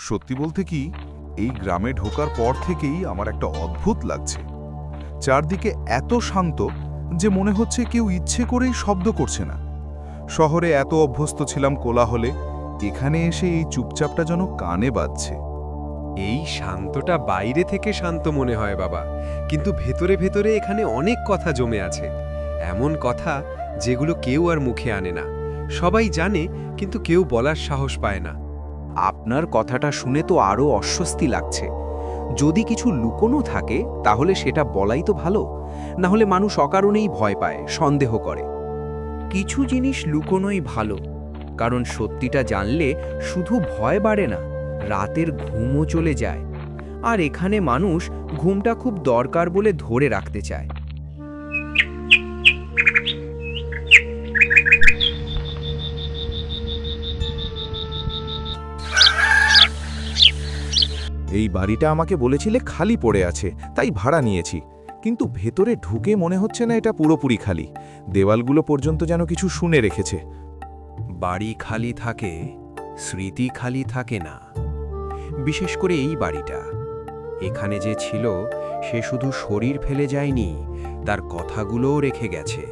সত্যি বলতে কি, এই গ্রামে ঢোকার পর থেকেই আমার একটা অদ্ভুত লাগছে। চারদিকে এত শান্ত যে মনে হচ্ছে কেউ ইচ্ছে করেই শব্দ করছে না। শহরে এত অভ্যস্ত ছিলাম কোলাহলে, এখানে এসে এই চুপচাপটা যেন কানে বাজছে। এই শান্তটা বাইরে থেকে শান্ত মনে হয় বাবা, কিন্তু ভেতরে ভেতরে এখানে অনেক কথা জমে আছে। এমন কথা যেগুলো কেউ আর মুখে আনে না। সবাই জানে, কিন্তু কেউ বলার সাহস পায় না। আপনার কথাটা শুনে তো আরও অস্বস্তি লাগছে। যদি কিছু লুকোনো থাকে তাহলে সেটা বলাই তো ভালো, না হলে মানুষ অকারণেই ভয় পায়, সন্দেহ করে। কিছু জিনিস লুকোনোই ভালো, কারণ সত্যিটা জানলে শুধু ভয় বাড়ে না, রাতের ঘুমও চলে যায়। আর এখানে মানুষ ঘুমটা খুব দরকার বলে ধরে রাখতে চায়। এই বাড়িটা আমাকে বলেছিলে খালি পড়ে আছে, তাই ভাড়া নিয়েছি। কিন্তু ভেতরে ঢুকে মনে হচ্ছে না এটা পুরোপুরি খালি। দেওয়ালগুলো পর্যন্ত যেন কিছু শুনে রেখেছে। বাড়ি খালি থাকে, স্মৃতি খালি থাকে না। বিশেষ করে এই বাড়িটা। এখানে যে ছিল সে শুধু শরীর ফেলে যায়নি, তার কথাগুলোও রেখে গেছে।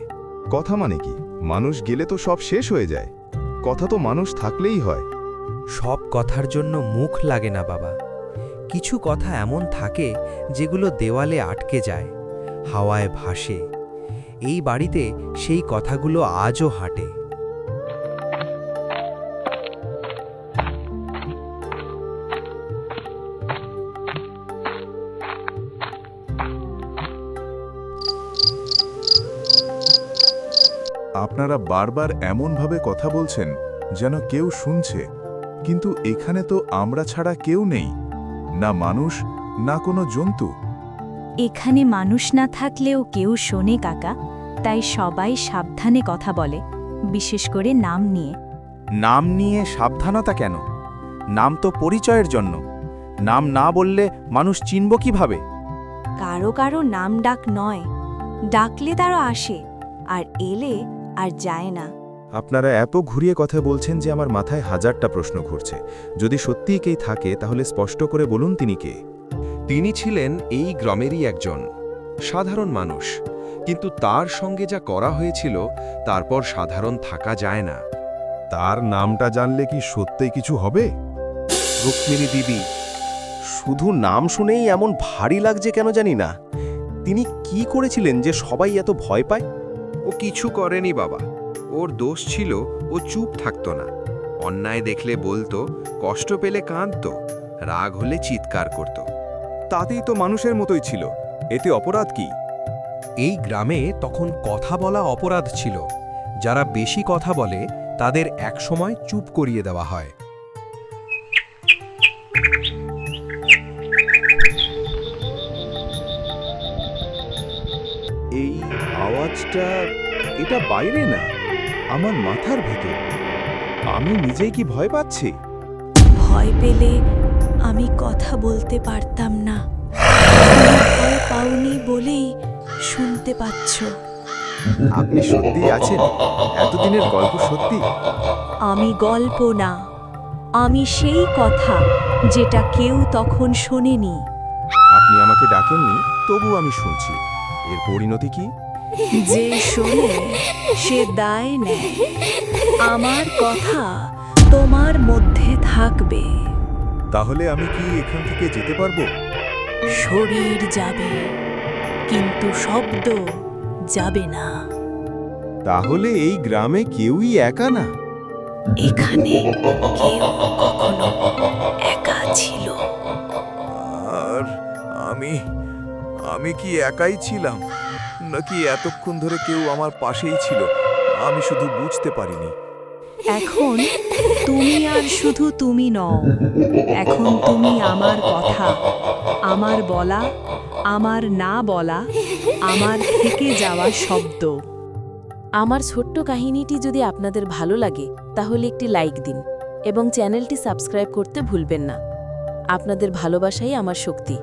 কথা মানে কি? মানুষ গেলে তো সব শেষ হয়ে যায়। কথা তো মানুষ থাকলেই হয়। সব কথার জন্য মুখ লাগে না বাবা। কিছু কথা এমন থাকে যেগুলো দেওয়ালে আটকে যায়, হাওয়ায় ভাসে। এই বাড়িতে সেই কথাগুলো আজও হাঁটে। আপনারা বারবার এমনভাবে কথা বলছেন যেন কেউ শুনছে, কিন্তু এখানে তো আমরা ছাড়া কেউ নেই, না মানুষ না কোনো জন্তু। এখানে মানুষ না থাকলেও কেউ শোনে কাকা, তাই সবাই সাবধানে কথা বলে, বিশেষ করে নাম নিয়ে। নাম নিয়ে সাবধানতা কেন? নাম তো পরিচয়ের জন্য। নাম না বললে মানুষ চিনব কিভাবে? কারো কারো নাম ডাক নয়, ডাকলে তারা আসে, আর এলে আর যায় না। আপনারা এত ঘুরিয়ে কথা বলছেন যে আমার মাথায় হাজারটা প্রশ্ন ঘুরছে। যদি সত্যিই কেই থাকে তাহলে স্পষ্ট করে বলুন তিনি কে। তিনি ছিলেন এই গ্রামেরই একজন সাধারণ মানুষ, কিন্তু তার সঙ্গে যা করা হয়েছিল তারপর সাধারণ থাকা যায় না। তার নামটা জানলে কি সত্যিই কিছু হবে? রুক্মিণী দেবী। শুধু নাম শুনেই এমন ভারী লাগছে কেন জানি না। তিনি কি করেছিলেন যে সবাই এত ভয় পায়? ও কিছু করেনি বাবা। ওর দোষ ছিল ও চুপ থাকতো না। অন্যায় দেখলে বলতো, কষ্ট পেলে কাঁদতো, রাগ হলে চিৎকার করত। তাতেই তো মানুষের মতোই ছিল, এতে অপরাধ কি? এই গ্রামে তখন কথা বলা অপরাধ ছিল। যারা বেশি কথা বলে তাদের একসময় চুপ করিয়ে দেওয়া হয়। এই আওয়াজটা, এটা বাইরে না, আমার মাথার ভেতর। আমি নিজেই কি ভয় পাচ্ছি? ভয় পেলে আমি কথা বলতে পারতাম না। তুমি ভয় পাওনি বলেই শুনতে পাচ্ছ। আপনি সত্যিই আছেন? এতদিনের গল্প সত্যি? আমি গল্প না, আমি সেই কথা যেটা কেউ তখন শোনেনি। আপনি আমাকে ডাকেননি, তবু আমি শুনছি। এর পরিণতি কি? যে শোনে সে দায় নেয়। আমার কথা তোমার মধ্যে থাকবে। তাহলে আমি কি এখান থেকে যেতে পারবো? শরীর যাবে, কিন্তু শব্দ যাবে না। তাহলে এই গ্রামে কেউই একা না? এখানে কেউ কখনো একা ছিল। আর আমি কি একাই ছিলাম, নাকি এতক্ষণ ধরে কেউ আমার পাশেই ছিল, আমি শুধু বুঝতে পারিনি? এখন তুমি আর শুধু তুমি নও, এখন তুমি আমার কথা, আমার বলা, আমার না বলা, আমার থেকে যাওয়া শব্দ। আমার ছোট্ট কাহিনীটি যদি আপনাদের ভালো লাগে তাহলে একটি লাইক দিন এবং চ্যানেলটি সাবস্ক্রাইব করতে ভুলবেন না। আপনাদের ভালোবাসাই আমার শক্তি।